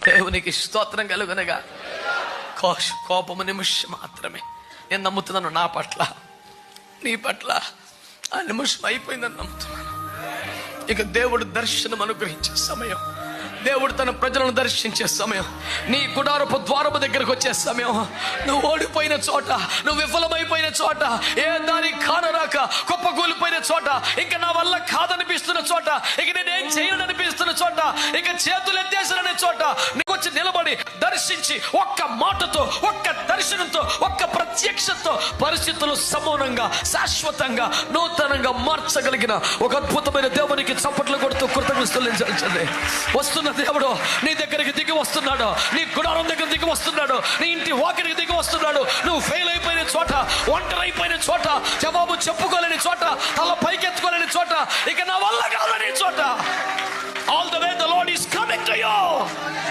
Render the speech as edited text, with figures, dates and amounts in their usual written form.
దేవునికి స్తోత్రం కలుగునగా. కోపము నిమిషం మాత్రమే. నేను నమ్ముతున్నాను, నా పట్ల నీ పట్ల ఆ నిమిషం అయిపోయిందని నమ్ముతున్నాను. ఇక దేవుడు దర్శనం అనుగ్రహించే సమయం, దేవుడు తన ప్రజలను దర్శించే సమయం, నీ గుడారపు ద్వారము దగ్గరకు వచ్చే సమయం. నువ్వు ఓడిపోయిన చోట, నువ్వు విఫలమైపోయిన చోట, ఏ దారి కానరాక కుప్పకూలిపోయిన చోట, ఇక నా వల్ల కాదనిపిస్తున్న చోట, ఇక నేనేం చేయననిపిస్తున్న చోట, ఇక చేతులు ఎత్తేసాననే చోట నీకు వచ్చి నిలబడి దర్శించి ఒక్క మాటతో, ఒక్క దర్శనంతో, ఒక్క ప్రత్యక్షతో పరిస్థితులు సమూలంగా, శాశ్వతంగా, నూతనంగా మార్చగలిగిన ఒక అద్భుతమైన దేవునికి చప్పట్లు కొడుతూ కృతజ్ఞతలు వస్తున్న దేవుడు నీ దగ్గరికి దిగి వస్తున్నాడు. నీ గుడారం దగ్గర దిగి వస్తున్నాడు. నీ ఇంటి వాకిలికి దిగి వస్తున్నాడు. నువ్వు ఫెయిల్ అయిపోయిన చోట, ఒంటరి అయిపోయిన చోట, జవాబు చెప్పుకోలేని చోట, తల పైకెత్తుకోలేని చోట, ఇక నా వల్ల కాదని చోట, all the way the lord is coming to you.